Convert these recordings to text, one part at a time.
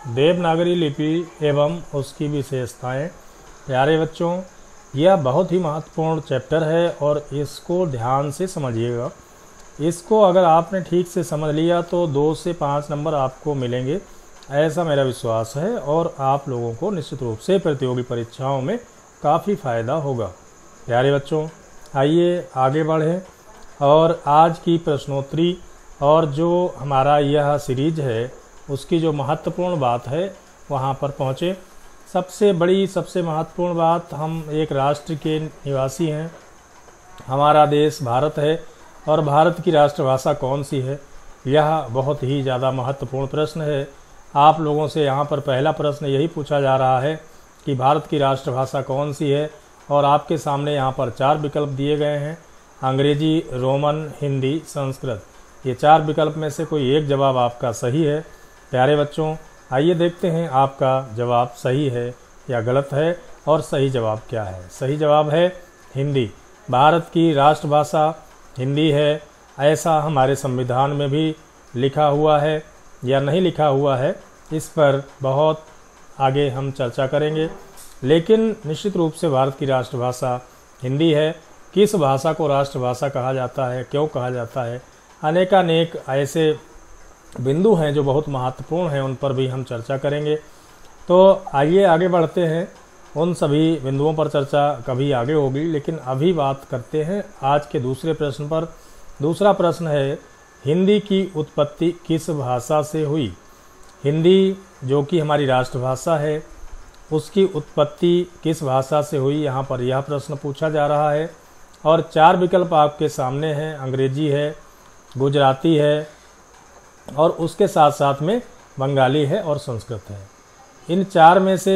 देवनागरी लिपि एवं उसकी विशेषताएं। प्यारे बच्चों, यह बहुत ही महत्वपूर्ण चैप्टर है और इसको ध्यान से समझिएगा। इसको अगर आपने ठीक से समझ लिया तो 2 से 5 नंबर आपको मिलेंगे, ऐसा मेरा विश्वास है, और आप लोगों को निश्चित रूप से प्रतियोगी परीक्षाओं में काफ़ी फ़ायदा होगा। प्यारे बच्चों, आइए आगे बढ़ें और आज की प्रश्नोत्तरी और जो हमारा यह सीरीज है उसकी जो महत्वपूर्ण बात है वहाँ पर पहुँचे। सबसे बड़ी सबसे महत्वपूर्ण बात, हम एक राष्ट्र के निवासी हैं, हमारा देश भारत है और भारत की राष्ट्रभाषा कौन सी है, यह बहुत ही ज़्यादा महत्वपूर्ण प्रश्न है। आप लोगों से यहाँ पर पहला प्रश्न यही पूछा जा रहा है कि भारत की राष्ट्रभाषा कौन सी है, और आपके सामने यहाँ पर 4 विकल्प दिए गए हैं, अंग्रेजी, रोमन, हिंदी, संस्कृत। ये 4 विकल्प में से कोई एक जवाब आपका सही है। प्यारे बच्चों, आइए देखते हैं आपका जवाब सही है या गलत है, और सही जवाब क्या है। सही जवाब है हिंदी। भारत की राष्ट्रभाषा हिंदी है, ऐसा हमारे संविधान में भी लिखा हुआ है या नहीं लिखा हुआ है, इस पर बहुत आगे हम चर्चा करेंगे, लेकिन निश्चित रूप से भारत की राष्ट्रभाषा हिंदी है। किस भाषा को राष्ट्रभाषा कहा जाता है, क्यों कहा जाता है, अनेकानेक ऐसे बिंदु हैं जो बहुत महत्वपूर्ण हैं, उन पर भी हम चर्चा करेंगे। तो आइए आगे बढ़ते हैं, उन सभी बिंदुओं पर चर्चा कभी आगे होगी, लेकिन अभी बात करते हैं आज के दूसरे प्रश्न पर। दूसरा प्रश्न है, हिंदी की उत्पत्ति किस भाषा से हुई। हिंदी जो कि हमारी राष्ट्रभाषा है, उसकी उत्पत्ति किस भाषा से हुई, यहाँ पर यह प्रश्न पूछा जा रहा है। और 4 विकल्प आपके सामने हैं, अंग्रेजी है, गुजराती है, और उसके साथ साथ में बंगाली है और संस्कृत है। इन 4 में से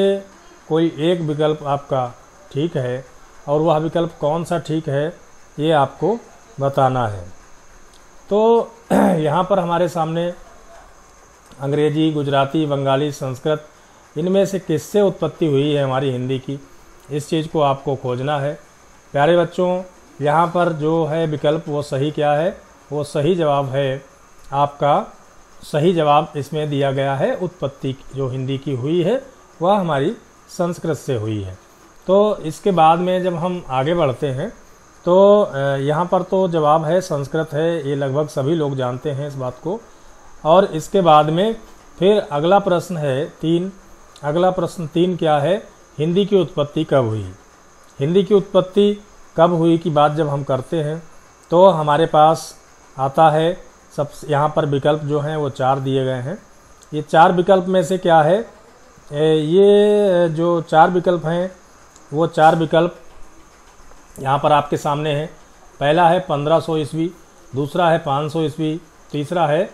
कोई एक विकल्प आपका ठीक है, और वह विकल्प कौन सा ठीक है ये आपको बताना है। तो यहाँ पर हमारे सामने अंग्रेजी, गुजराती, बंगाली, संस्कृत, इनमें से किससे उत्पत्ति हुई है हमारी हिंदी की, इस चीज़ को आपको खोजना है। प्यारे बच्चों, यहाँ पर जो है विकल्प वो सही क्या है, वो सही जवाब है आपका। सही जवाब इसमें दिया गया है, उत्पत्ति जो हिंदी की हुई है वह हमारी संस्कृत से हुई है। तो इसके बाद में जब हम आगे बढ़ते हैं तो यहाँ पर तो जवाब है संस्कृत है, ये लगभग सभी लोग जानते हैं इस बात को। और इसके बाद में फिर अगला प्रश्न है 3। अगला प्रश्न 3 क्या है, हिंदी की उत्पत्ति कब हुई। हिंदी की उत्पत्ति कब हुई की बात जब हम करते हैं तो हमारे पास आता है सब, यहाँ पर विकल्प जो हैं वो 4 दिए गए हैं। ये 4 विकल्प में से क्या है, ये जो 4 विकल्प हैं वो 4 विकल्प यहाँ पर आपके सामने हैं। पहला है 1500 ईस्वी, दूसरा है 500 ईस्वी, तीसरा है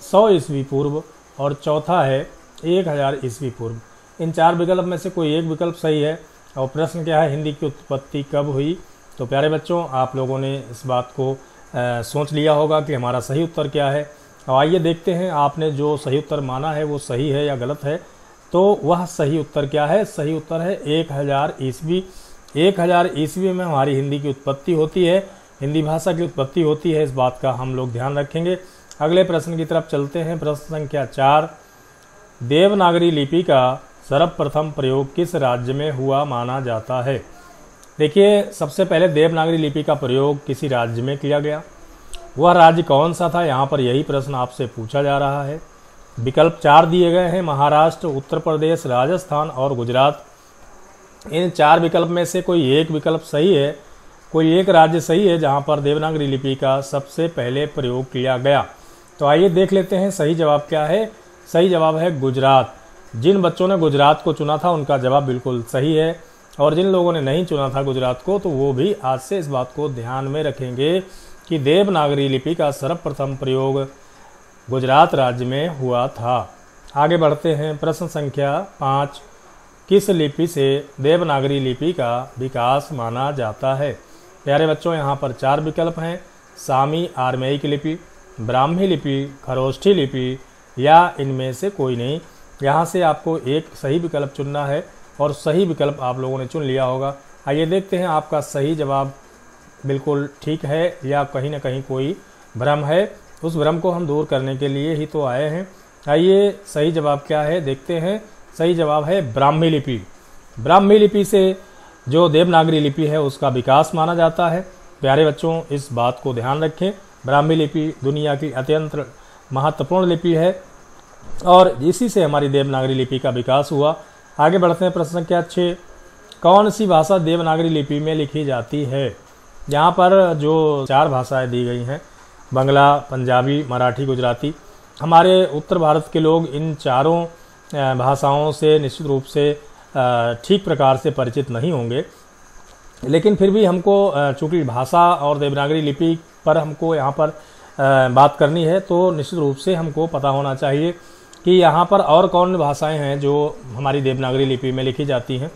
100 ईस्वी पूर्व, और चौथा है 1000 ईस्वी पूर्व। इन 4 विकल्प में से कोई एक विकल्प सही है। और प्रश्न क्या है, हिंदी की उत्पत्ति कब हुई। तो प्यारे बच्चों, आप लोगों ने इस बात को सोच लिया होगा कि हमारा सही उत्तर क्या है। और आइए देखते हैं आपने जो सही उत्तर माना है वो सही है या गलत है। तो वह सही उत्तर क्या है, सही उत्तर है 1000 ईस्वी। 1000 ईस्वी में हमारी हिंदी की उत्पत्ति होती है, हिंदी भाषा की उत्पत्ति होती है, इस बात का हम लोग ध्यान रखेंगे। अगले प्रश्न की तरफ चलते हैं। प्रश्न संख्या 4, देवनागरी लिपि का सर्वप्रथम प्रयोग किस राज्य में हुआ माना जाता है। देखिए, सबसे पहले देवनागरी लिपि का प्रयोग किसी राज्य में किया गया, वह राज्य कौन सा था, यहाँ पर यही प्रश्न आपसे पूछा जा रहा है। विकल्प 4 दिए गए हैं, महाराष्ट्र, उत्तर प्रदेश, राजस्थान और गुजरात। इन 4 विकल्प में से कोई एक विकल्प सही है, कोई एक राज्य सही है जहाँ पर देवनागरी लिपि का सबसे पहले प्रयोग किया गया। तो आइए देख लेते हैं सही जवाब क्या है। सही जवाब है गुजरात। जिन बच्चों ने गुजरात को चुना था उनका जवाब बिल्कुल सही है, और जिन लोगों ने नहीं चुना था गुजरात को, तो वो भी आज से इस बात को ध्यान में रखेंगे कि देवनागरी लिपि का सर्वप्रथम प्रयोग गुजरात राज्य में हुआ था। आगे बढ़ते हैं। प्रश्न संख्या 5, किस लिपि से देवनागरी लिपि का विकास माना जाता है। प्यारे बच्चों, यहाँ पर 4 विकल्प हैं, सामी आर्मेयिक लिपि, ब्राह्मी लिपि, खरोष्ठी लिपि, या इनमें से कोई नहीं। यहाँ से आपको एक सही विकल्प चुनना है, और सही विकल्प आप लोगों ने चुन लिया होगा। आइए देखते हैं आपका सही जवाब बिल्कुल ठीक है या कहीं ना कहीं कोई भ्रम है। उस भ्रम को हम दूर करने के लिए ही तो आए हैं। आइए सही जवाब क्या है देखते हैं। सही जवाब है ब्राह्मी लिपि। ब्राह्मी लिपि से जो देवनागरी लिपि है उसका विकास माना जाता है। प्यारे बच्चों, इस बात को ध्यान रखें, ब्राह्मी लिपि दुनिया की अत्यंत महत्वपूर्ण लिपि है और इसी से हमारी देवनागरी लिपि का विकास हुआ। आगे बढ़ते हैं, प्रश्न संख्या 6। कौन सी भाषा देवनागरी लिपि में लिखी जाती है? यहाँ पर जो 4 भाषाएं दी गई हैं, बंगला, पंजाबी, मराठी, गुजराती। हमारे उत्तर भारत के लोग इन चारों भाषाओं से निश्चित रूप से ठीक प्रकार से परिचित नहीं होंगे, लेकिन फिर भी हमको चूंकि भाषा और देवनागरी लिपि पर हमको यहाँ पर बात करनी है तो निश्चित रूप से हमको पता होना चाहिए कि यहाँ पर और कौन भाषाएं हैं जो हमारी देवनागरी लिपि में लिखी जाती हैं।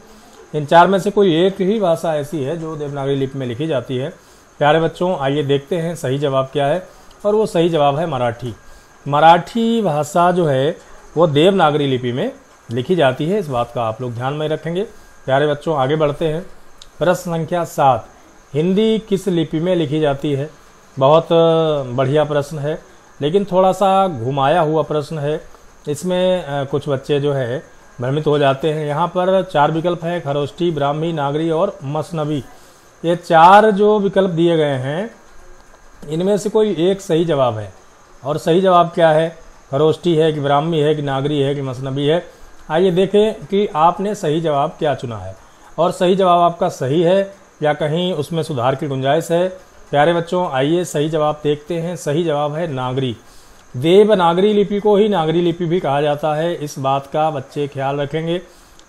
इन 4 में से कोई एक ही भाषा ऐसी है जो देवनागरी लिपि में लिखी जाती है। प्यारे बच्चों, आइए देखते हैं सही जवाब क्या है, और वो सही जवाब है मराठी। मराठी भाषा जो है वो देवनागरी लिपि में लिखी जाती है, इस बात का आप लोग ध्यान में रखेंगे। प्यारे बच्चों, आगे बढ़ते हैं, प्रश्न संख्या 7। हिंदी किस लिपि में लिखी जाती है? बहुत बढ़िया प्रश्न है, लेकिन थोड़ा सा घुमाया हुआ प्रश्न है। इसमें कुछ बच्चे जो है भ्रमित हो जाते हैं। यहाँ पर 4 विकल्प हैं, खरोष्ठी, ब्राह्मी, नागरी और मसनवी। ये 4 जो विकल्प दिए गए हैं इनमें से कोई एक सही जवाब है, और सही जवाब क्या है? खरोष्ठी है कि ब्राह्मी है कि नागरी है कि मसनवी है? आइए देखें कि आपने सही जवाब क्या चुना है, और सही जवाब आपका सही है या कहीं उसमें सुधार की गुंजाइश है। प्यारे बच्चों, आइए सही जवाब देखते हैं। सही जवाब है नागरी। देवनागरी लिपि को ही नागरी लिपि भी कहा जाता है, इस बात का बच्चे ख्याल रखेंगे।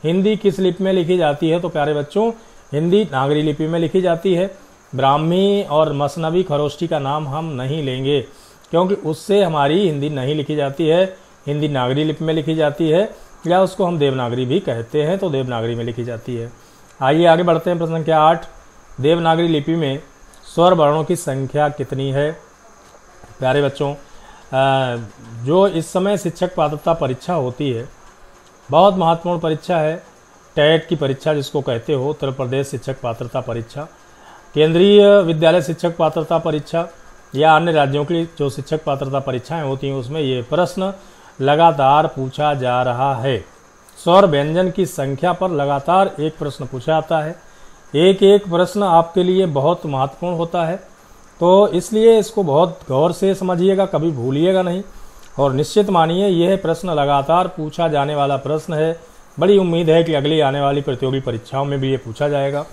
हिंदी किस लिपि में लिखी जाती है? तो प्यारे बच्चों, हिंदी नागरी लिपि में लिखी जाती है। ब्राह्मी और मसनवी, खरोष्ठी का नाम हम नहीं लेंगे, क्योंकि उससे हमारी हिंदी नहीं लिखी जाती है। हिंदी नागरी लिपि में लिखी जाती है, या उसको हम देवनागरी भी कहते हैं, तो देवनागरी में लिखी जाती है। आइए आगे बढ़ते हैं, प्रश्न संख्या 8। देवनागरी लिपि में स्वर वर्णों की संख्या कितनी है? प्यारे बच्चों, जो इस समय शिक्षक पात्रता परीक्षा होती है, बहुत महत्वपूर्ण परीक्षा है, टेट की परीक्षा जिसको कहते हो, उत्तर प्रदेश शिक्षक पात्रता परीक्षा, केंद्रीय विद्यालय शिक्षक पात्रता परीक्षा या अन्य राज्यों की जो शिक्षक पात्रता परीक्षाएं होती हैं उसमें ये प्रश्न लगातार पूछा जा रहा है। स्वर व्यंजन की संख्या पर लगातार एक प्रश्न पूछा जाता है। एक एक प्रश्न आपके लिए बहुत महत्वपूर्ण होता है, तो इसलिए इसको बहुत गौर से समझिएगा, कभी भूलिएगा नहीं, और निश्चित मानिए यह प्रश्न लगातार पूछा जाने वाला प्रश्न है। बड़ी उम्मीद है कि अगली आने वाली प्रतियोगी परीक्षाओं में भी ये पूछा जाएगा।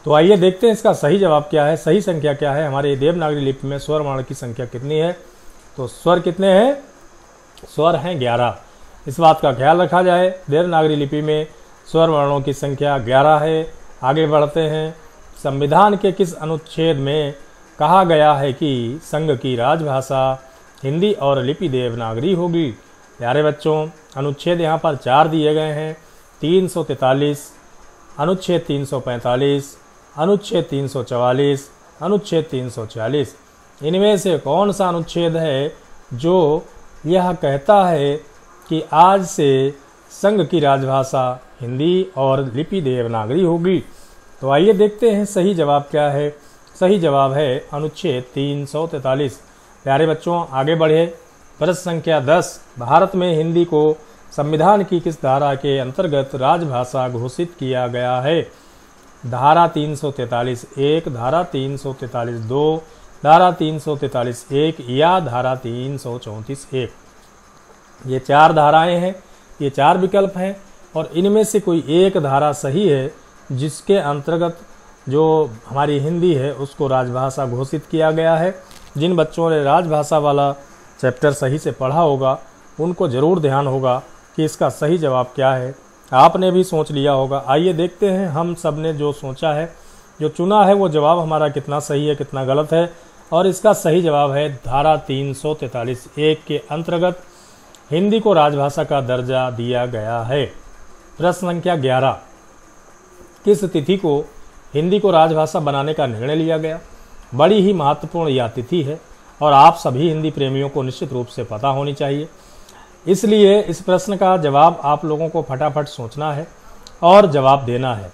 तो आइए देखते हैं इसका सही जवाब क्या है, सही संख्या क्या है। हमारे देवनागरी लिपि में स्वर वर्ण की संख्या कितनी है? तो स्वर कितने हैं? स्वर हैं 11। इस बात का ख्याल रखा जाए। देवनागरी लिपि में स्वर वर्णों की संख्या 11 है। आगे बढ़ते हैं, संविधान के किस अनुच्छेद में कहा गया है कि संघ की राजभाषा हिंदी और लिपि देवनागरी होगी? प्यारे बच्चों, अनुच्छेद यहाँ पर 4 दिए गए हैं, 343, अनुच्छेद 345, अनुच्छेद 344, अनुच्छेद 346। इनमें से कौन सा अनुच्छेद है जो यह कहता है कि आज से संघ की राजभाषा हिंदी और लिपि देवनागरी होगी? तो आइए देखते हैं सही जवाब क्या है। सही जवाब है अनुच्छेद 343। प्यारे बच्चों, आगे बढ़े, प्रश्न संख्या 10। भारत में हिंदी को संविधान की किस धारा के अंतर्गत राजभाषा घोषित किया गया है? धारा 343(1), धारा 343(2), धारा 343(1) या धारा 334(1)। ये 4 धाराएं हैं, ये 4 विकल्प हैं, और इनमें से कोई एक धारा सही है जिसके अंतर्गत जो हमारी हिंदी है उसको राजभाषा घोषित किया गया है। जिन बच्चों ने राजभाषा वाला चैप्टर सही से पढ़ा होगा उनको ज़रूर ध्यान होगा कि इसका सही जवाब क्या है। आपने भी सोच लिया होगा। आइए देखते हैं हम सब ने जो सोचा है, जो चुना है, वो जवाब हमारा कितना सही है कितना गलत है। और इसका सही जवाब है धारा 343(1) के अंतर्गत हिंदी को राजभाषा का दर्जा दिया गया है। प्रश्न संख्या 11। किस तिथि को हिंदी को राजभाषा बनाने का निर्णय लिया गया? बड़ी ही महत्वपूर्ण यह तिथि है और आप सभी हिंदी प्रेमियों को निश्चित रूप से पता होनी चाहिए। इसलिए इस प्रश्न का जवाब आप लोगों को फटाफट सोचना है और जवाब देना है।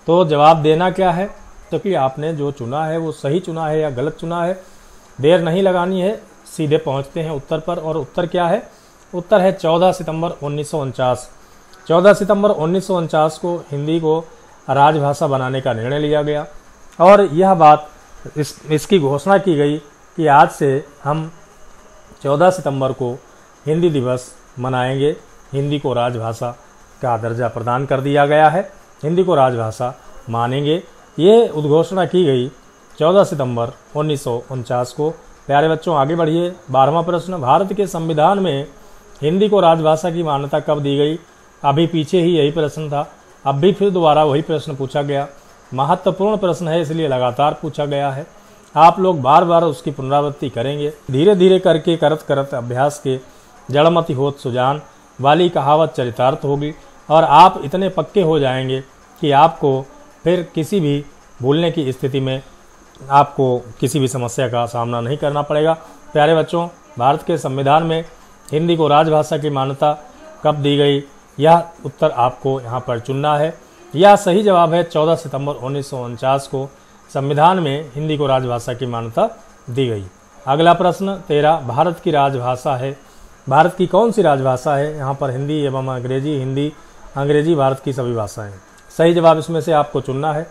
तो जवाब देना क्या है? तो कि आपने जो चुना है वो सही चुना है या गलत चुना है। देर नहीं लगानी है, सीधे पहुंचते हैं उत्तर पर। और उत्तर क्या है? उत्तर है 14 सितंबर 1949। 14 सितंबर 1949 को हिंदी को राजभाषा बनाने का निर्णय लिया गया और यह बात इसकी घोषणा की गई कि आज से हम 14 सितंबर को हिंदी दिवस मनाएंगे। हिंदी को राजभाषा का दर्जा प्रदान कर दिया गया है, हिंदी को राजभाषा मानेंगे। ये उद्घोषणा की गई 14 सितंबर 1949 को। प्यारे बच्चों आगे बढ़िए। 12वां प्रश्न, भारत के संविधान में हिंदी को राजभाषा की मान्यता कब दी गई? अभी पीछे ही यही प्रश्न था, अब भी फिर दोबारा वही प्रश्न पूछा गया। महत्वपूर्ण प्रश्न है इसलिए लगातार पूछा गया है। आप लोग बार बार उसकी पुनरावृत्ति करेंगे। धीरे धीरे करके करत करत अभ्यास के जड़मति होत सुजान वाली कहावत चरितार्थ होगी और आप इतने पक्के हो जाएंगे कि आपको फिर किसी भी भूलने की स्थिति में आपको किसी भी समस्या का सामना नहीं करना पड़ेगा। प्यारे बच्चों, भारत के संविधान में हिंदी को राजभाषा की मान्यता कब दी गई, यह उत्तर आपको यहाँ पर चुनना है। यह सही जवाब है 14 सितंबर 1949 को संविधान में हिंदी को राजभाषा की मान्यता दी गई। अगला प्रश्न 13, भारत की राजभाषा है। भारत की कौन सी राजभाषा है? यहाँ पर हिंदी एवं अंग्रेजी, हिंदी अंग्रेजी भारत की सभी भाषाएं। सही जवाब इसमें से आपको चुनना है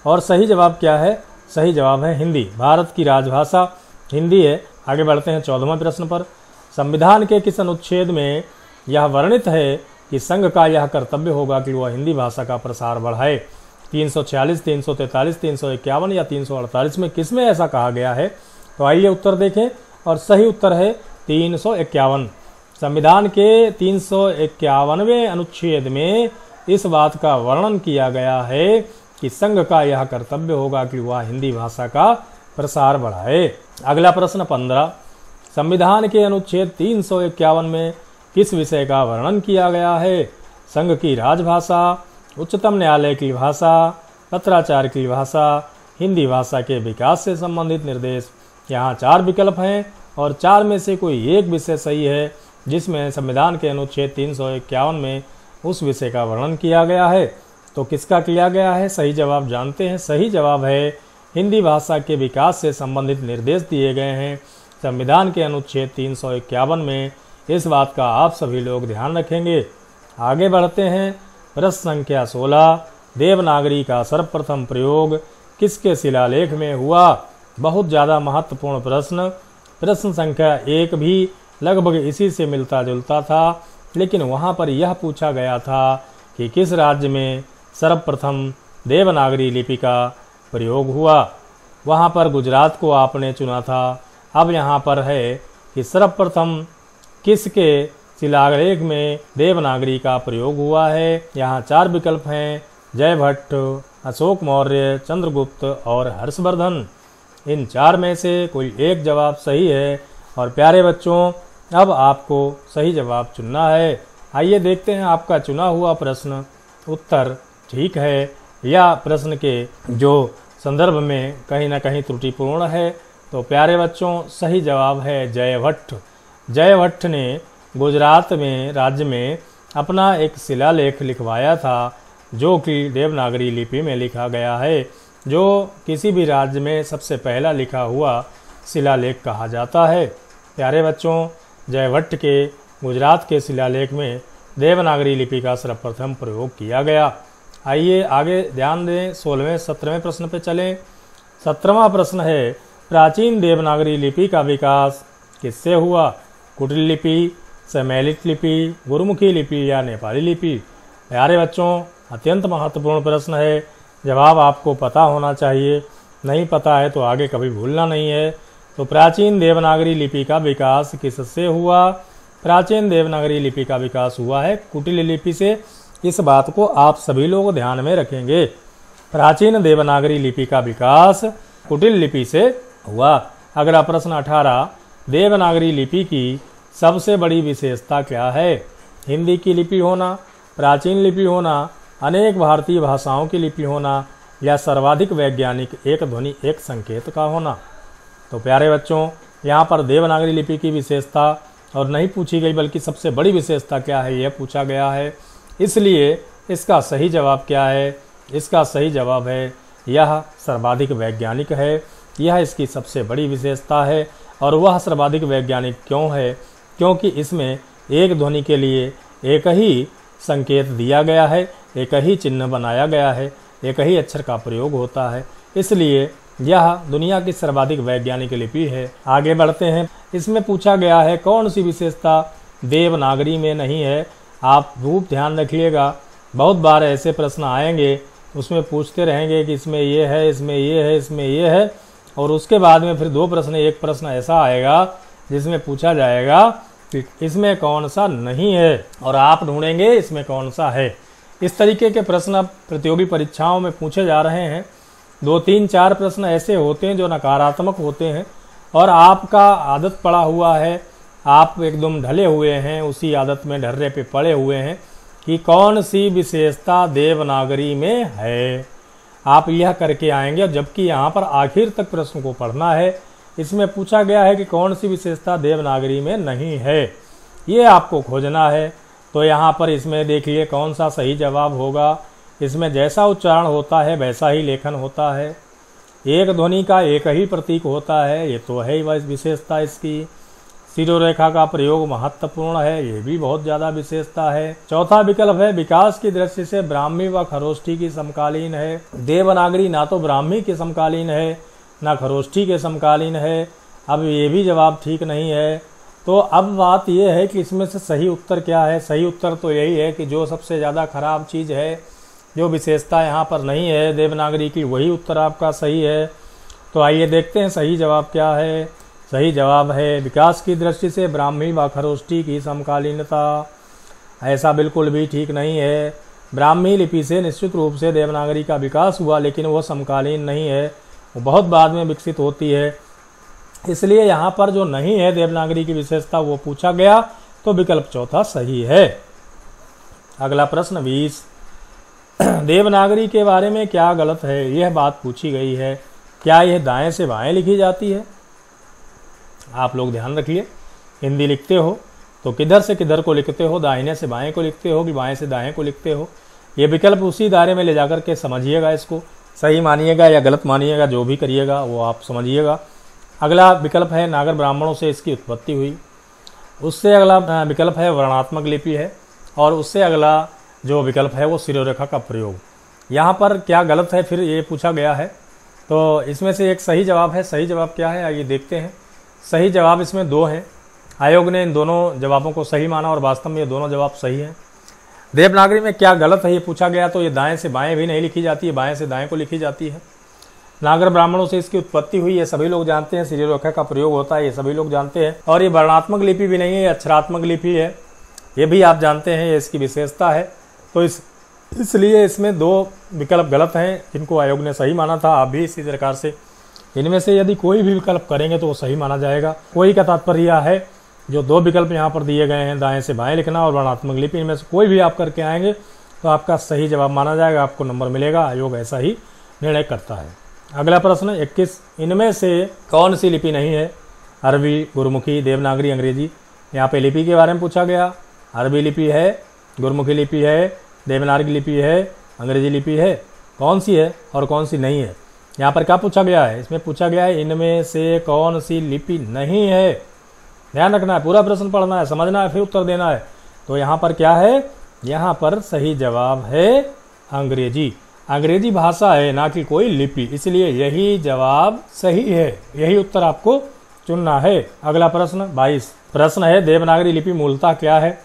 और सही जवाब क्या है? सही जवाब है हिंदी। भारत की राजभाषा हिंदी है। आगे बढ़ते हैं 14वें प्रश्न पर। संविधान के किस अनुच्छेद में यह वर्णित है कि संघ का यह कर्तव्य होगा कि वह हिंदी भाषा का प्रसार बढ़ाए? 346, 343, 351 या 348 में किसमें ऐसा कहा गया है? तो आइए उत्तर देखें और सही उत्तर है 351। संविधान के 351वें अनुच्छेद में इस बात का वर्णन किया गया है कि संघ का यह कर्तव्य होगा कि वह हिंदी भाषा का प्रसार बढ़ाए। अगला प्रश्न 15, संविधान के अनुच्छेद 351 में किस विषय का वर्णन किया गया है? संघ की राजभाषा, उच्चतम न्यायालय की भाषा, पत्राचार की भाषा, हिंदी भाषा के विकास से संबंधित निर्देश। यहाँ 4 विकल्प हैं और 4 में से कोई एक विषय सही है जिसमें संविधान के अनुच्छेद 351 में उस विषय का वर्णन किया गया है। तो किसका किया गया है? सही जवाब जानते हैं। सही जवाब है हिंदी भाषा के विकास से संबंधित निर्देश दिए गए हैं संविधान के अनुच्छेद 351 में। इस बात का आप सभी लोग ध्यान रखेंगे। आगे बढ़ते हैं। प्रश्न संख्या 16, देवनागरी का सर्वप्रथम प्रयोग किसके शिलालेख में हुआ? बहुत ज़्यादा महत्वपूर्ण प्रश्न। प्रश्न संख्या 1 भी लगभग इसी से मिलता जुलता था, लेकिन वहाँ पर यह पूछा गया था कि किस राज्य में सर्वप्रथम देवनागरी लिपि का प्रयोग हुआ। वहाँ पर गुजरात को आपने चुना था। अब यहाँ पर है कि सर्वप्रथम किसके शिलालेख में देवनागरी का प्रयोग हुआ है। यहाँ 4 विकल्प हैं, जयभट्ट, अशोक मौर्य, चंद्रगुप्त और हर्षवर्धन। इन 4 में से कोई एक जवाब सही है और प्यारे बच्चों अब आपको सही जवाब चुनना है। आइए देखते हैं आपका चुना हुआ प्रश्न उत्तर ठीक है या प्रश्न के जो संदर्भ में कहीं ना कहीं त्रुटिपूर्ण है। तो प्यारे बच्चों सही जवाब है जयभट्ट। जयभट्ट ने गुजरात में राज्य में अपना एक शिलालेख लिखवाया था जो कि देवनागरी लिपि में लिखा गया है, जो किसी भी राज्य में सबसे पहला लिखा हुआ शिलालेख कहा जाता है। प्यारे बच्चों जयभट्ट के गुजरात के शिलालेख में देवनागरी लिपि का सर्वप्रथम प्रयोग किया गया। आइए आगे ध्यान दें। 16वें 17वें प्रश्न पे चलें। 17वां प्रश्न है, प्राचीन देवनागरी लिपि का विकास किससे हुआ? कुटिल लिपि, सम्मिलित लिपि, गुरुमुखी लिपि या नेपाली लिपि? प्यारे बच्चों अत्यंत महत्वपूर्ण प्रश्न है, जवाब आपको पता होना चाहिए। नहीं पता है तो आगे कभी भूलना नहीं है। तो प्राचीन देवनागरी लिपि का विकास किससे हुआ? प्राचीन देवनागरी लिपि का विकास हुआ है कुटिल लिपि से। इस बात को आप सभी लोग ध्यान में रखेंगे। प्राचीन देवनागरी लिपि का विकास कुटिल लिपि से हुआ। अगला प्रश्न 18, देवनागरी लिपि की सबसे बड़ी विशेषता क्या है? हिंदी की लिपि होना, प्राचीन लिपि होना, अनेक भारतीय भाषाओं की लिपि होना या सर्वाधिक वैज्ञानिक एक ध्वनि एक संकेत का होना? तो प्यारे बच्चों यहाँ पर देवनागरी लिपि की विशेषता और नहीं पूछी गई बल्कि सबसे बड़ी विशेषता क्या है यह पूछा गया है। इसलिए इसका सही जवाब क्या है? इसका सही जवाब है यह सर्वाधिक वैज्ञानिक है। यह इसकी सबसे बड़ी विशेषता है। और वह सर्वाधिक वैज्ञानिक क्यों है? क्योंकि इसमें एक ध्वनि के लिए एक ही संकेत दिया गया है, एक ही चिन्ह बनाया गया है, एक ही अक्षर का प्रयोग होता है, इसलिए यह दुनिया की सर्वाधिक वैज्ञानिक लिपि है। आगे बढ़ते हैं। इसमें पूछा गया है कौन सी विशेषता देवनागरी में नहीं है। आप खूब ध्यान रखिएगा, बहुत बार ऐसे प्रश्न आएंगे, उसमें पूछते रहेंगे कि इसमें ये है, इसमें ये है, इसमें ये है, और उसके बाद में फिर दो प्रश्न, एक प्रश्न ऐसा आएगा जिसमें पूछा जाएगा कि इसमें कौन सा नहीं है, और आप ढूंढेंगे इसमें कौन सा है। इस तरीके के प्रश्न अब प्रतियोगी परीक्षाओं में पूछे जा रहे हैं। 2, 3, 4 प्रश्न ऐसे होते हैं जो नकारात्मक होते हैं, और आपका आदत पड़ा हुआ है, आप एकदम ढले हुए हैं, उसी आदत में ढर्रे पे पड़े हुए हैं कि कौन सी विशेषता देवनागरी में है। आप यह करके आएंगे, जबकि यहाँ पर आखिर तक प्रश्न को पढ़ना है। इसमें पूछा गया है कि कौन सी विशेषता देवनागरी में नहीं है, ये आपको खोजना है। तो यहाँ पर इसमें देखिए कौन सा सही जवाब होगा। इसमें जैसा उच्चारण होता है वैसा ही लेखन होता है, एक ध्वनि का एक ही प्रतीक होता है, ये तो है ही विशेषता इसकी। शिरोरेखा का प्रयोग महत्वपूर्ण है, ये भी बहुत ज़्यादा विशेषता है। चौथा विकल्प है विकास की दृष्टि से ब्राह्मी व खरोष्ठी की समकालीन है। देवनागरी ना तो ब्राह्मी के समकालीन है ना खरोष्ठी के समकालीन है। अब ये भी जवाब ठीक नहीं है। तो अब बात यह है कि इसमें से सही उत्तर क्या है। सही उत्तर तो यही है कि जो सबसे ज़्यादा खराब चीज़ है, जो विशेषता यहाँ पर नहीं है देवनागरी की, वही उत्तर आपका सही है। तो आइए देखते हैं सही जवाब क्या है। सही जवाब है विकास की दृष्टि से ब्राह्मी व खरोष्ठी की समकालीनता। ऐसा बिल्कुल भी ठीक नहीं है। ब्राह्मी लिपि से निश्चित रूप से देवनागरी का विकास हुआ, लेकिन वह समकालीन नहीं है, वो बहुत बाद में विकसित होती है। इसलिए यहाँ पर जो नहीं है देवनागरी की विशेषता वो पूछा गया, तो विकल्प चौथा सही है। अगला प्रश्न 20, देवनागरी के बारे में क्या गलत है, यह बात पूछी गई है। क्या यह दाएं से बाएं लिखी जाती है। आप लोग ध्यान रखिए, हिंदी लिखते हो तो किधर से किधर को लिखते हो, दाहिने से बाएं को लिखते हो कि बाएं से दाएं को लिखते हो। ये विकल्प उसी दायरे में ले जाकर के समझिएगा, इसको सही मानिएगा या गलत मानिएगा, जो भी करिएगा वो आप समझिएगा। अगला विकल्प है नागर ब्राह्मणों से इसकी उत्पत्ति हुई। उससे अगला विकल्प है वर्णात्मक लिपि है, और उससे अगला जो विकल्प है वो शिरोरेखा का प्रयोग। यहाँ पर क्या गलत है फिर ये पूछा गया है, तो इसमें से एक सही जवाब है। सही जवाब क्या है आइए देखते हैं। सही जवाब इसमें 2 हैं। आयोग ने इन दोनों जवाबों को सही माना और वास्तव में ये दोनों जवाब सही हैं। देवनागरी में क्या गलत है ये पूछा गया, तो ये दाएं से बाएं भी नहीं लिखी जाती है, बाएं से दाएं को लिखी जाती है। नागर ब्राह्मणों से इसकी उत्पत्ति हुई, ये सभी लोग जानते हैं। शिरोरेखा का प्रयोग होता है, ये सभी लोग जानते हैं। और ये वर्णात्मक लिपि भी नहीं है, ये अक्षरात्मक लिपि है, ये भी आप जानते हैं, ये इसकी विशेषता है। तो इसलिए इसमें 2 विकल्प गलत हैं, जिनको आयोग ने सही माना था। आप भी इसी प्रकार से इनमें से यदि कोई भी विकल्प करेंगे तो वो सही माना जाएगा। कोई का तात्पर्य है जो 2 विकल्प यहाँ पर दिए गए हैं, दाएं से बाएं लिखना और वर्णात्मक लिपि, इनमें से कोई भी आप करके आएंगे तो आपका सही जवाब माना जाएगा, आपको नंबर मिलेगा। आयोग ऐसा ही निर्णय करता है। अगला प्रश्न 21, इनमें से कौन सी लिपि नहीं है। अरबी, गुरमुखी, देवनागरी, अंग्रेजी। यहाँ पे लिपि के बारे में पूछा गया। अरबी लिपि है, गुरमुखी लिपि है, देवनागरी लिपि है, अंग्रेजी लिपि है, कौन सी है और कौन सी नहीं है। यहाँ पर क्या पूछा गया है, इसमें पूछा गया है इनमें से कौन सी लिपि नहीं है। ध्यान रखना है, पूरा प्रश्न पढ़ना है, समझना है, फिर उत्तर देना है। तो यहाँ पर क्या है, यहाँ पर सही जवाब है अंग्रेजी। अंग्रेजी भाषा है, ना कि कोई लिपि, इसलिए यही जवाब सही है, यही उत्तर आपको चुनना है। अगला प्रश्न 22 प्रश्न है देवनागरी लिपि मूलतः क्या है।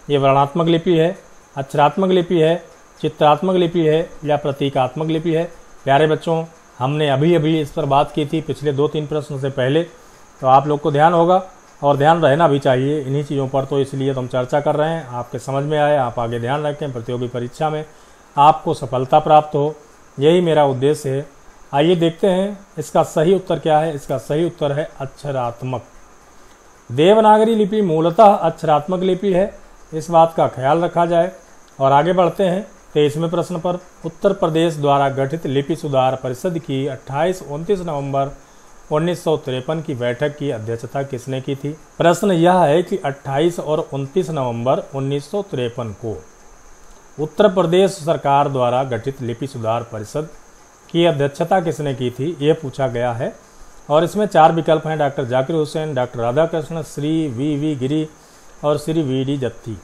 ये वर्णात्मक लिपि है, अक्षरात्मक लिपि है, चित्रात्मक लिपि है या प्रतीकात्मक लिपि है। प्यारे बच्चों, हमने अभी अभी इस पर बात की थी पिछले 2-3 प्रश्न से पहले, तो आप लोग को ध्यान होगा और ध्यान रहना भी चाहिए इन्हीं चीज़ों पर। तो इसलिए तो हम चर्चा कर रहे हैं, आपके समझ में आए, आप आगे ध्यान रखें, प्रतियोगी परीक्षा में आपको सफलता प्राप्त हो, यही मेरा उद्देश्य है। आइए देखते हैं इसका सही उत्तर क्या है। इसका सही उत्तर है अक्षरात्मक। देवनागरी लिपि मूलतः अक्षरात्मक लिपि है, इस बात का ख्याल रखा जाए। और आगे बढ़ते हैं 23वें प्रश्न पर। उत्तर प्रदेश द्वारा गठित लिपि सुधार परिषद की 28-29 नवंबर 1953 की बैठक की अध्यक्षता किसने की थी। प्रश्न यह है कि 28 और 29 नवंबर 1953 को उत्तर प्रदेश सरकार द्वारा गठित लिपि सुधार परिषद की अध्यक्षता किसने की थी, ये पूछा गया है। और इसमें 4 विकल्प हैं, doctor Zakir Hussain, doctor Radhakrishna, Shri V V Giri और श्री वी.डी. जत्ती।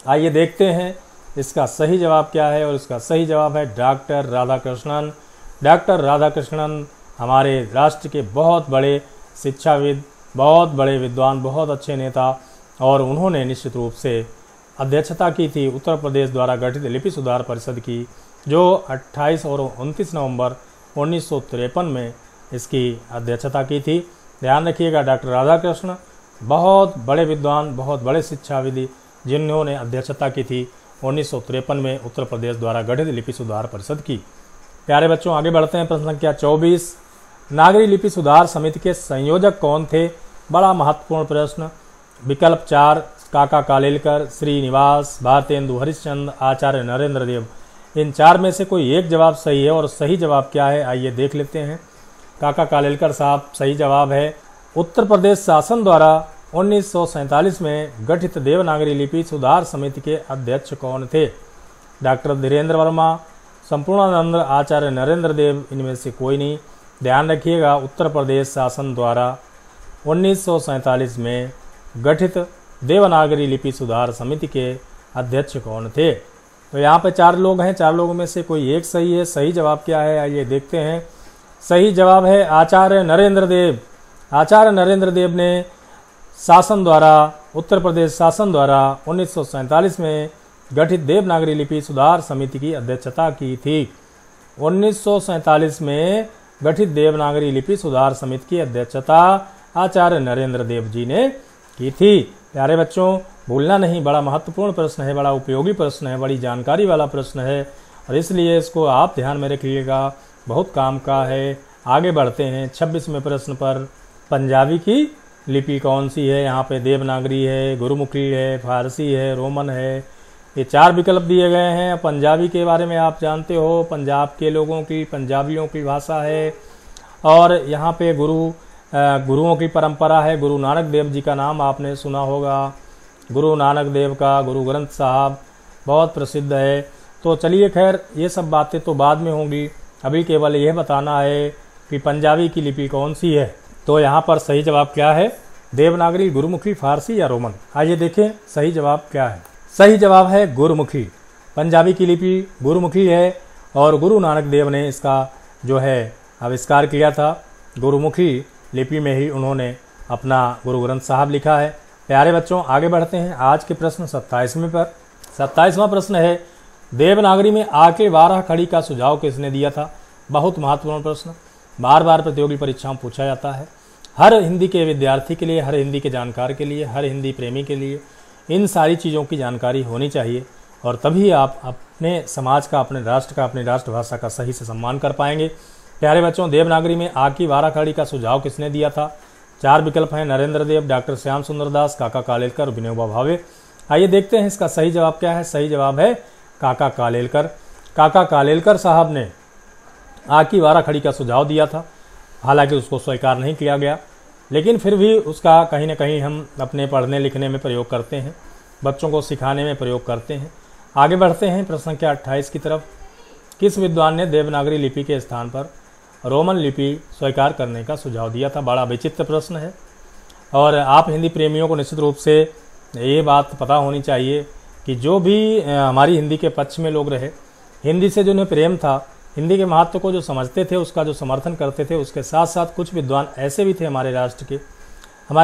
आइए देखते हैं इसका सही जवाब क्या है, और इसका सही जवाब है डॉक्टर राधाकृष्णन। डॉक्टर राधाकृष्णन हमारे राष्ट्र के बहुत बड़े शिक्षाविद, बहुत बड़े विद्वान, बहुत अच्छे नेता, और उन्होंने निश्चित रूप से अध्यक्षता की थी उत्तर प्रदेश द्वारा गठित लिपि सुधार परिषद की, जो 28 और 29 नवंबर 1953 में इसकी अध्यक्षता की थी। ध्यान रखिएगा, डॉक्टर राधाकृष्ण बहुत बड़े विद्वान, बहुत बड़े शिक्षाविद, जिन्होंने अध्यक्षता की थी 1953 में उत्तर प्रदेश द्वारा गठित लिपि सुधार परिषद की। प्यारे बच्चों, आगे बढ़ते हैं। प्रश्न संख्या 24, नागरी लिपि सुधार समिति के संयोजक कौन थे? बड़ा महत्वपूर्ण प्रश्न। विकल्प 4, काका कालेलकर, श्रीनिवास, भारतेंदु हरिश्चंद्र, आचार्य नरेंद्र देव। इन चार में से कोई एक जवाब सही है, और सही जवाब क्या है आइए देख लेते हैं। काका कालेलकर साहब सही जवाब है। उत्तर प्रदेश शासन द्वारा 1947 में गठित देवनागरी लिपि सुधार समिति के अध्यक्ष कौन थे? डॉक्टर धीरेन्द्र वर्मा, संपूर्णानंद, आचार्य नरेंद्र देव। इनमें से कोई नहीं। ध्यान रखिएगा, उत्तर प्रदेश शासन द्वारा 1947 में गठित देवनागरी लिपि सुधार समिति के अध्यक्ष कौन थे? तो यहाँ पे 4 लोग हैं, 4 लोगों में से कोई एक सही है। सही जवाब क्या है आइए देखते हैं। सही जवाब है आचार्य नरेंद्र देव। आचार्य नरेंद्र देव ने शासन द्वारा, उत्तर प्रदेश शासन द्वारा 1947 में गठित देवनागरी लिपि सुधार समिति की अध्यक्षता की थी। 1947 में गठित देवनागरी लिपि सुधार समिति की अध्यक्षता आचार्य नरेंद्र देव जी ने की थी। प्यारे बच्चों, भूलना नहीं, बड़ा महत्वपूर्ण प्रश्न है, बड़ा उपयोगी प्रश्न है, बड़ी जानकारी वाला प्रश्न है, और इसलिए इसको आप ध्यान में रखिएगा, बहुत काम का है। आगे बढ़ते हैं 26वें प्रश्न पर। पंजाबी की लिपि कौन सी है? यहाँ पे देवनागरी है, गुरुमुखी है, फारसी है, रोमन है। ये 4 विकल्प दिए गए हैं। पंजाबी के बारे में आप जानते हो, पंजाब के लोगों की, पंजाबियों की भाषा है, और यहाँ पे गुरुओं की परंपरा है। गुरु नानक देव जी का नाम आपने सुना होगा। गुरु नानक देव का गुरु ग्रंथ साहब बहुत प्रसिद्ध है। तो चलिए, खैर ये सब बातें तो बाद में होंगी, अभी केवल यह बताना है कि पंजाबी की लिपि कौन सी है। तो यहाँ पर सही जवाब क्या है? देवनागरी, गुरुमुखी, फारसी या रोमन? आइए देखें सही जवाब क्या है। सही जवाब है गुरुमुखी। पंजाबी की लिपि गुरुमुखी है, और गुरु नानक देव ने इसका जो है आविष्कार किया था। गुरुमुखी लिपि में ही उन्होंने अपना गुरु ग्रंथ साहब लिखा है। प्यारे बच्चों, आगे बढ़ते हैं आज के प्रश्न 27वें पर। 27वां प्रश्न है, देवनागरी में आ के 12 खड़ी का सुझाव किसने दिया था? बहुत महत्वपूर्ण प्रश्न, बार बार प्रतियोगी परीक्षाओं में पूछा जाता है। हर हिंदी के विद्यार्थी के लिए, हर हिंदी के जानकार के लिए, हर हिंदी प्रेमी के लिए इन सारी चीज़ों की जानकारी होनी चाहिए, और तभी आप अपने समाज का, अपने राष्ट्र का, अपनी राष्ट्रभाषा का सही से सम्मान कर पाएंगे। प्यारे बच्चों, देवनागरी में आ की 12 खड़ी का सुझाव किसने दिया था? 4 विकल्प हैं, नरेंद्र देव, डॉक्टर श्याम सुंदर दास, काका कालेलकर, विनोबा भावे। आइए देखते हैं इसका सही जवाब क्या है। सही जवाब है काका कालेलकर। काका कालेलकर साहब ने आ की 12 खड़ी का सुझाव दिया था। हालांकि उसको स्वीकार नहीं किया गया, लेकिन फिर भी उसका कहीं ना कहीं हम अपने पढ़ने लिखने में प्रयोग करते हैं, बच्चों को सिखाने में प्रयोग करते हैं। आगे बढ़ते हैं प्रश्न संख्या 28 की तरफ। किस विद्वान ने देवनागरी लिपि के स्थान पर रोमन लिपि स्वीकार करने का सुझाव दिया था? बड़ा विचित्र प्रश्न है, और आप हिंदी प्रेमियों को निश्चित रूप से ये बात पता होनी चाहिए कि जो भी हमारी हिंदी के पक्ष में लोग रहे, हिंदी से जो उन्हें प्रेम था, हिंदी के महत्व को जो समझते थे, उसका जो समर्थन करते थे, उसके साथ साथ कुछ विद्वान ऐसे भी थे हमारे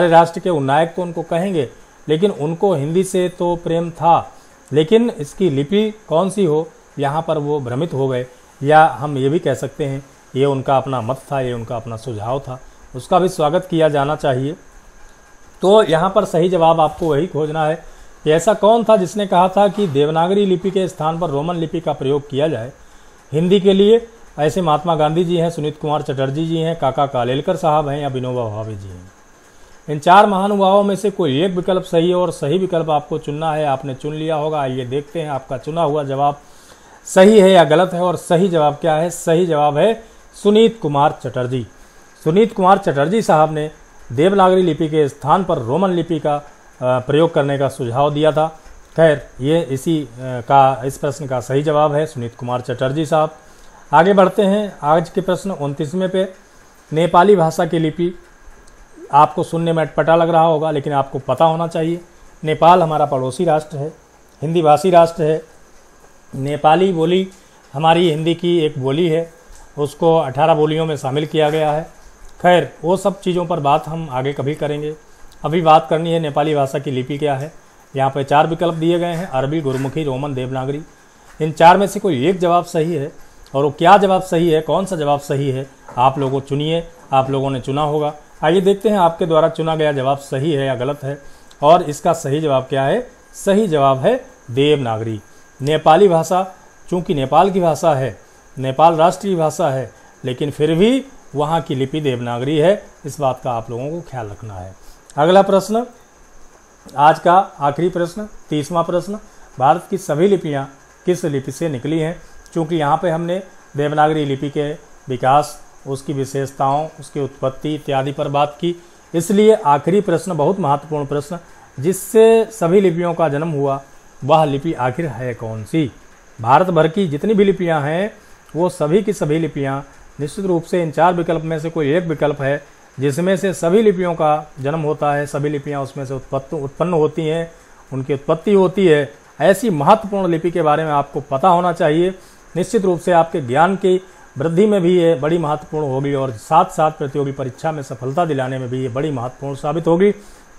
राष्ट्र के उन्नायक तो उनको कहेंगे, लेकिन उनको हिंदी से तो प्रेम था, लेकिन इसकी लिपि कौन सी हो, यहाँ पर वो भ्रमित हो गए, या हम ये भी कह सकते हैं ये उनका अपना मत था, ये उनका अपना सुझाव था, उसका भी स्वागत किया जाना चाहिए। तो यहाँ पर सही जवाब आपको वही खोजना है कि ऐसा कौन था जिसने कहा था कि देवनागरी लिपि के स्थान पर रोमन लिपि का प्रयोग किया जाए हिंदी के लिए। ऐसे महात्मा गांधी जी हैं, सुनीत कुमार चटर्जी जी हैं, काका कालेलकर साहब हैं, या विनोबा भावे जी हैं। इन 4 महानुभावों में से कोई एक विकल्प सही है, और सही विकल्प आपको चुनना है। आपने चुन लिया होगा। आइए देखते हैं आपका चुना हुआ जवाब सही है या गलत है। और सही जवाब क्या है? सही जवाब है सुनीत कुमार चटर्जी। सुनीत कुमार चटर्जी साहब ने देवनागरी लिपि के स्थान पर रोमन लिपि का प्रयोग करने का सुझाव दिया था। खैर, ये इस प्रश्न का सही जवाब है सुनीत कुमार चटर्जी साहब। आगे बढ़ते हैं आज के प्रश्न 29वें पे। नेपाली भाषा की लिपि आपको सुनने में अटपटा लग रहा होगा, लेकिन आपको पता होना चाहिए नेपाल हमारा पड़ोसी राष्ट्र है, हिंदी भाषी राष्ट्र है। नेपाली बोली हमारी हिंदी की एक बोली है, उसको 18 बोलियों में शामिल किया गया है। खैर, वो सब चीज़ों पर बात हम आगे कभी करेंगे। अभी बात करनी है नेपाली भाषा की लिपि क्या है। यहाँ पे 4 विकल्प दिए गए हैं, अरबी, गुरमुखी, रोमन, देवनागरी। इन 4 में से कोई एक जवाब सही है, और वो क्या जवाब सही है, कौन सा जवाब सही है, आप लोगों चुनिए। आप लोगों ने चुना होगा। आइए देखते हैं आपके द्वारा चुना गया जवाब सही है या गलत है, और इसका सही जवाब क्या है। सही जवाब है देवनागरी। नेपाली भाषा चूँकि नेपाल की भाषा है, नेपाल राष्ट्रीय भाषा है, लेकिन फिर भी वहाँ की लिपि देवनागरी है। इस बात का आप लोगों को ख्याल रखना है। अगला प्रश्न, आज का आखिरी प्रश्न, 30वां प्रश्न, भारत की सभी लिपियाँ किस लिपि से निकली हैं। चूँकि यहाँ पे हमने देवनागरी लिपि के विकास, उसकी विशेषताओं, उसकी उत्पत्ति इत्यादि पर बात की, इसलिए आखिरी प्रश्न बहुत महत्वपूर्ण प्रश्न, जिससे सभी लिपियों का जन्म हुआ, वह लिपि आखिर है कौन सी। भारत भर की जितनी भी लिपियाँ हैं वो सभी की सभी लिपियाँ निश्चित रूप से इन 4 विकल्प में से कोई एक विकल्प है जिसमें से सभी लिपियों का जन्म होता है, सभी लिपियाँ उसमें से उत्पन्न होती हैं, उनकी उत्पत्ति होती है। ऐसी महत्वपूर्ण लिपि के बारे में आपको पता होना चाहिए। निश्चित रूप से आपके ज्ञान की वृद्धि में भी ये बड़ी महत्वपूर्ण होगी, और साथ साथ प्रतियोगी परीक्षा में सफलता दिलाने में भी ये बड़ी महत्वपूर्ण साबित होगी।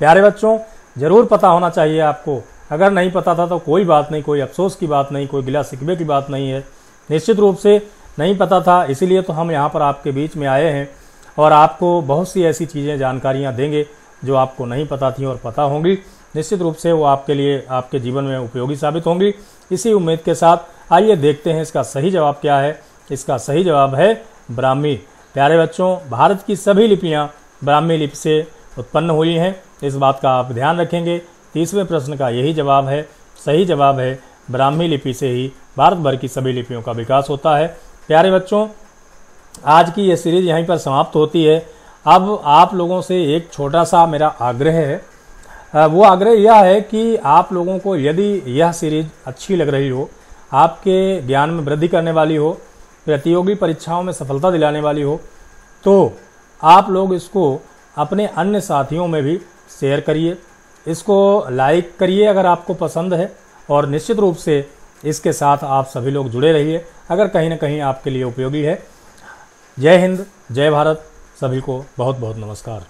प्यारे बच्चों, जरूर पता होना चाहिए आपको। अगर नहीं पता था तो कोई बात नहीं, कोई अफसोस की बात नहीं, कोई गिला शिकवे की बात नहीं है। निश्चित रूप से नहीं पता था, इसीलिए तो हम यहाँ पर आपके बीच में आए हैं, और आपको बहुत सी ऐसी चीज़ें, जानकारियाँ देंगे जो आपको नहीं पता थी और पता होंगी। निश्चित रूप से वो आपके लिए, आपके जीवन में उपयोगी साबित होंगी। इसी उम्मीद के साथ आइए देखते हैं इसका सही जवाब क्या है। इसका सही जवाब है ब्राह्मी। प्यारे बच्चों, भारत की सभी लिपियाँ ब्राह्मी लिपि से उत्पन्न हुई हैं, इस बात का आप ध्यान रखेंगे। 30वें प्रश्न का यही जवाब है, सही जवाब है ब्राह्मी लिपि से ही भारत भर की सभी लिपियों का विकास होता है। प्यारे बच्चों, आज की ये सीरीज यहीं पर समाप्त होती है। अब आप लोगों से एक छोटा सा मेरा आग्रह है। वो आग्रह यह है कि आप लोगों को यदि यह सीरीज अच्छी लग रही हो, आपके ज्ञान में वृद्धि करने वाली हो, प्रतियोगी परीक्षाओं में सफलता दिलाने वाली हो, तो आप लोग इसको अपने अन्य साथियों में भी शेयर करिए, इसको लाइक करिए अगर आपको पसंद है, और निश्चित रूप से इसके साथ आप सभी लोग जुड़े रहिए अगर कहीं ना कहीं आपके लिए उपयोगी है। जय हिंद, जय भारत, सभी को बहुत बहुत नमस्कार।